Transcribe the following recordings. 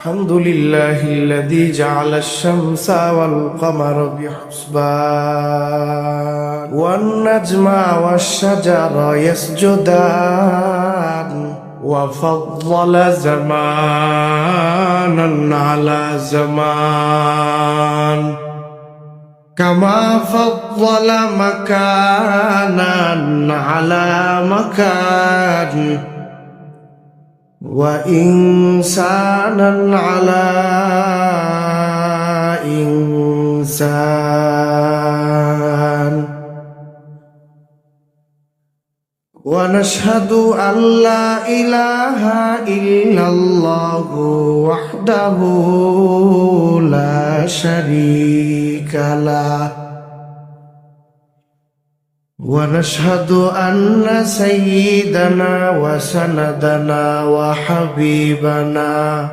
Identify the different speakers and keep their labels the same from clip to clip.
Speaker 1: الحمد لله الذي جعل الشمس والقمر بحسبان والنجم والشجر يسجدان وفضل زمانا على زمان كما فضل مكانا على مكان وإنسانا على إنسان ونشهد أن لا إله إلا الله وحده لا شريك له ونشهد أن سيدنا وسندنا وحبيبنا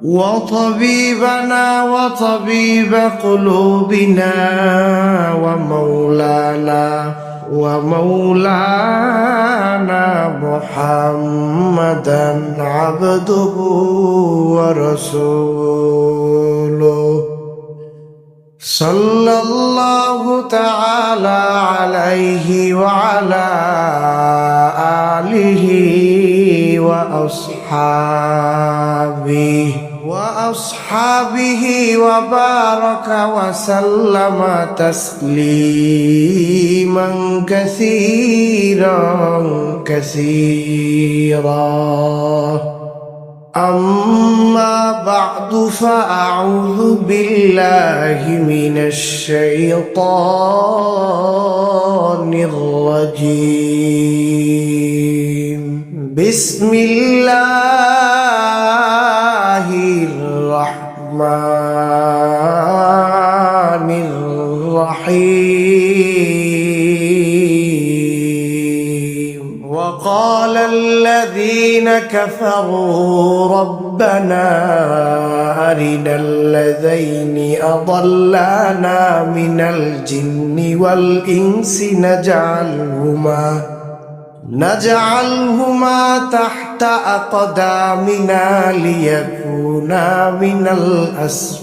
Speaker 1: وطبيبنا وطبيب قلوبنا ومولانا محمدا عبده ورسوله صلى الله تعالى عليه وعلى آله وأصحابه وبارك وسلم تسليما كثيرا أما بعد فأعوذ بالله من الشيطان الرجيم بسم الله الرحمن الرحيم وقال الذين كفروا ربنا أرنا الذين أضلانا من الجن والإنس نجعلهما تحت أقدامنا ليكونا من الأسفلين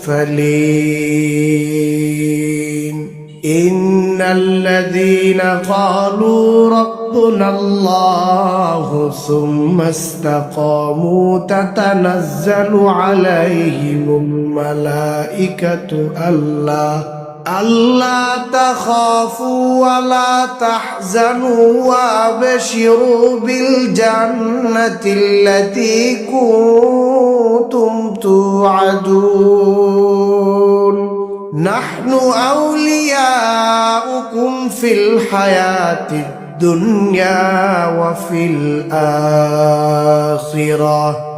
Speaker 1: إن الذين قالوا ربنا الله ثم استقاموا تتنزل عليهم الملائكة ألا تخافوا ولا تحزنوا وأبشروا بالجنة التي كنتم توعدون نحن أولياؤكم في الحياة الدنيا وفي الآخرة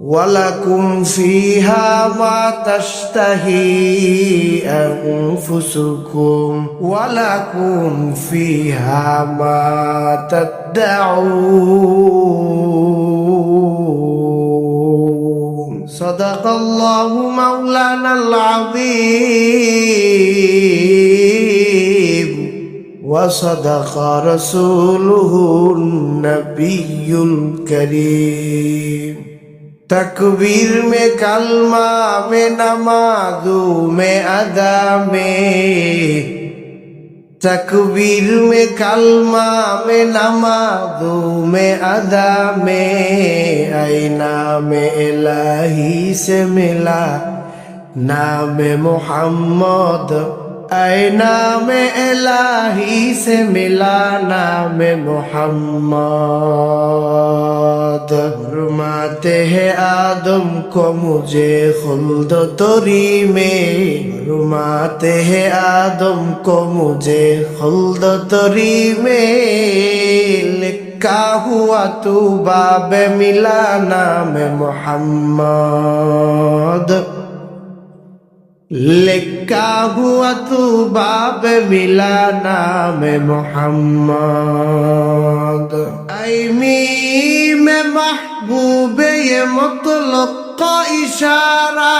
Speaker 1: ولكم فيها ما تشتهي أنفسكم ولكم فيها ما تدعون صدق الله مولانا العظيم وصدق رسوله النبي الكريم तकबीर में कलमा में नमाज़ों में अदा में तकबीर में कलमा में नमाज़ों में अदा में ऐ नाम इलाही से मिला नाम मोहम्मद ऐ नाम इलाही से मिला नाम मोहम्मद फरमाते हैं आदम को मुझे खुल्द तोरी में फरमाते हैं आदम को मुझे खुल्द तोरी में लिखा हुआ तू बाब मिला नाम मोहम्मद लिखा हुआ तू बाब मिला नाम मोहम्मद ऐमी में महबूब ये मुतलक का इशारा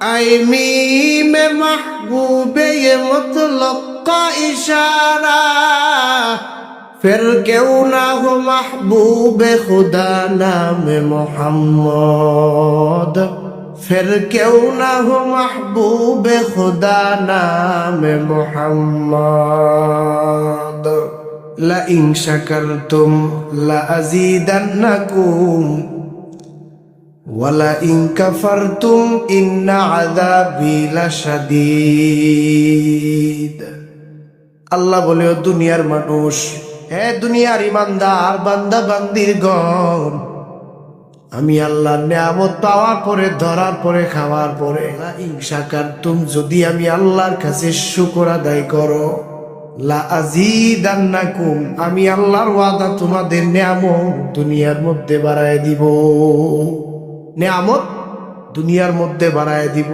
Speaker 1: ऐमी में महबूब ये मुतलक का इशारा फिर क्यों ना हो महबूब खुदा नाम मोहम्मद, फिर क्यों ना हो महबूब खुदा नाम मोहम्मद। ला इन शकरतुम ला अज़ीदन्नकुम वला इन कफरतुम इन्ना अज़ाबी लशदीद। আল্লাহ বলে, ও দুনিয়ার মানুষ, হে দুনিয়ার ইমানদার বান্দা বান্দির গণ, আমি আল্লাহর নিয়ামত পাওয়ার পরে, ধরার পরে, খাওয়ার পরে, ইনশাকারতুম, যদি আমি আল্লাহর কাছে শুকর আদায় করো, লা আযীদান্নাকুম, আমি আল্লাহর ওয়াদা তোমাদের নিয়ামত দুনিয়ার মধ্যে বাড়ায় দিব, নিয়ামত দুনিয়ার মধ্যে বাড়ায় দিব।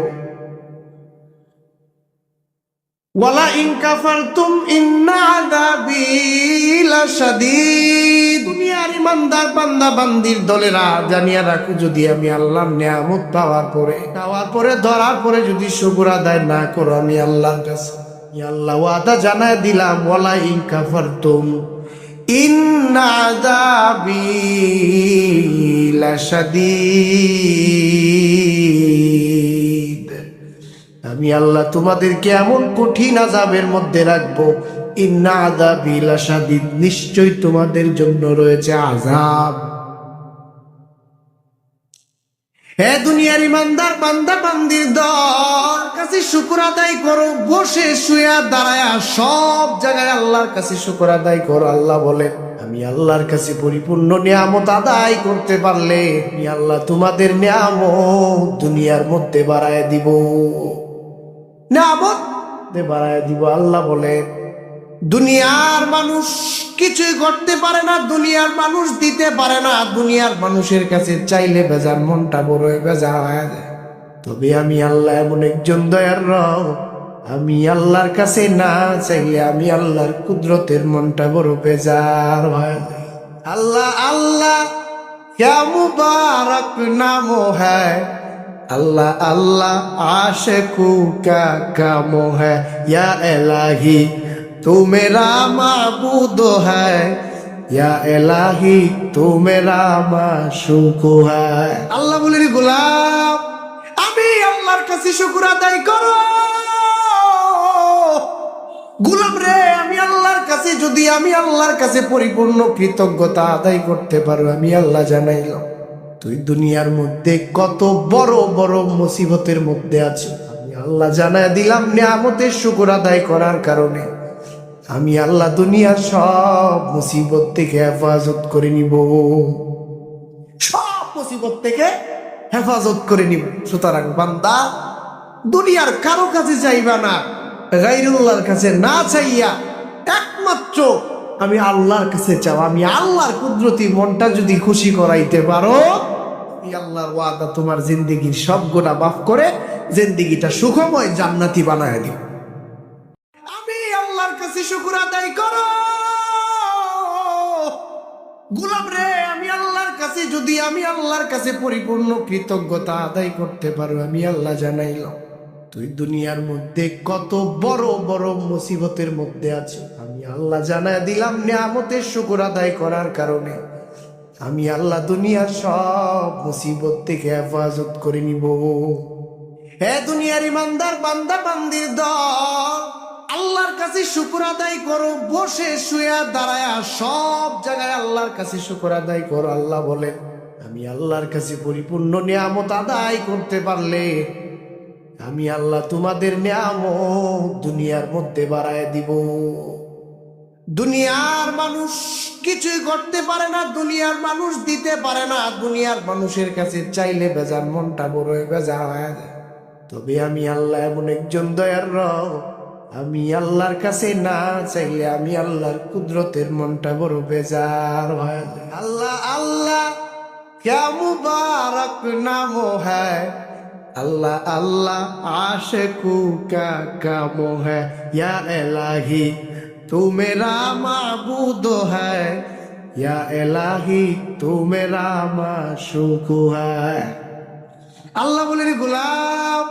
Speaker 1: ওয়ালা ইন কাফারতুম ইন্না আযাবী লাশাদীদ। দুনিয়ার ইমানদার বান্দা বান্দির দলেরা জানিয়া রাখো, যদি আমি আল্লাহর নিয়ামত পাওয়ার পরে, খাওয়ার পরে, ধরার পরে যদি শুকর আদায় না করো আমি আল্লাহর কাছে, আল্লাহ ওয়াদা জানায় দিলাম, ওয়ালা ইন কাফারতুম ইন্না আযাবী লাশাদীদ। আমি আল্লাহ তোমাদেরকে এমন কঠিন আযাবের মধ্যে রাখবো, ইন্না আযাবী লাশাদীদ, নিশ্চয় তোমাদের জন্য রয়েছে আযাব। হে দুনিয়ার ইমানদার বান্দা বান্দির দল, কাছে শুকর আদায় করো, বসে শুয়া দাঁড়ায়া সব জায়গায় আল্লাহর কাছে শুকর আদায় করো। আল্লাহ বলে, আমি আল্লাহর কাছে পরিপূর্ণ নিয়ামত আদায় করতে পারলে আমি আল্লাহ তোমাদের নিয়ামত দুনিয়ার মধ্যে বাড়ায় দিব, নিয়ামত বাড়ায় দিব। আল্লাহ বলে, দুনিয়ার মানুষ কিছুই করতে পারে না, দুনিয়ার মানুষ দিতে পারে না, দুনিয়ার মানুষের কাছে চাইলে বেজার মনটা বড় বেজা হয়ে যায়। তবে আমি আল্লাহ এমন একজন দয়ার রব, আমি আল্লাহর কাছে না চাইলে আমি আল্লাহর কুদরতের মনটা বড় বেজার হয়ে যায়। আল্লাহ আল্লাহ क्या मुबारक नाम है, अल्लाह अल्लाह आशिकू का काम है, या इलाही तू मेरा माबूद है, या इलाही तू मेरा माशूक है। আল্লাহ বলেন, গোলাম আমি আল্লাহর কাছে শুকর আদায় করো। গোলাম রে, আমি আল্লাহর কাছে, যদি আমি আল্লাহর কাছে পরিপূর্ণ কৃতজ্ঞতা আদায় করতে পারো, আমি আল্লাহ জানাইলাম তুই দুনিয়ার মধ্যে কত বড় বড় মুসিবতের মধ্যে আছো, আমি আল্লাহ জানায় দিলাম নিয়ামতের শুকর আদায় করার কারণে আমি আল্লাহ দুনিয়ার সব মুসিবত থেকে হেফাজত করে নিব, সব মুসিবত থেকে হেফাজত করে নিব। সুতরাং বান্দা, দুনিয়ার কারো কাছে চাইবা না, গায়রুল্লাহর কাছে না চাইয়া একমাত্র আমি আল্লাহর কাছে চাও। আমি আল্লাহর কুদরতি মনটা যদি খুশি করাইতে পারো, আল্লাহর ওয়াদা তোমার জিন্দেগির সব গুনাহ মাফ করে জিন্দেগিটা সুখময় জান্নাতি বানায় দিও। আমি আল্লাহর কাছে শুকর আদায় করো। গোলাম রে, আমি আল্লাহর কাছে, যদি আমি আল্লাহর কাছে পরিপূর্ণ কৃতজ্ঞতা আদায় করতে পারো, আমি আল্লাহ জানাইলাম তুই দুনিয়ার মধ্যে কত বড় বড় মুসিবতের মধ্যে আছো, আমি আল্লাহ জানায় দিলাম নিয়ামতের শুকর আদায় করার কারণে আমি আল্লাহ দুনিয়ার সব মুসিবত থেকে হেফাজত করে নিব। হে দুনিয়ার ইমানদার বান্দা বান্দির দল, আল্লাহর কাছে শুকর আদায় করো, বসে শুয়া দাঁড়ায়া সব জায়গায় আল্লাহর কাছে শুকর আদায় করো। আল্লাহ বলেন, আমি আল্লাহর কাছে পরিপূর্ণ নিয়ামত আদায় করতে পারলে আমি আল্লাহ তোমাদের নিয়ামত দুনিয়ার মধ্যে বাড়ায় দিব। দুনিয়ার মানুষ কিছুই করতে পারে না, দুনিয়ার মানুষ দিতে পারে না, দুনিয়ার মানুষের কাছে চাইলে বেজার মনটা বড় বেজা হয়ে যায়। তবে আমি আল্লাহ এমন একজন দয়ার রব, আমি আল্লাহর কাছে না চাইলে আমি আল্লাহর কুদরতের মনটা বড় বেজার হয়ে যায়। আল্লাহ আল্লাহ क्या मुबारक नाम है, अल्लाह अल्लाह आशिकू का काम है, या इलाही तू मेरा माबूद है, या इलाही तू मेरा माशूक है। আল্লাহ বলেন, গোলাম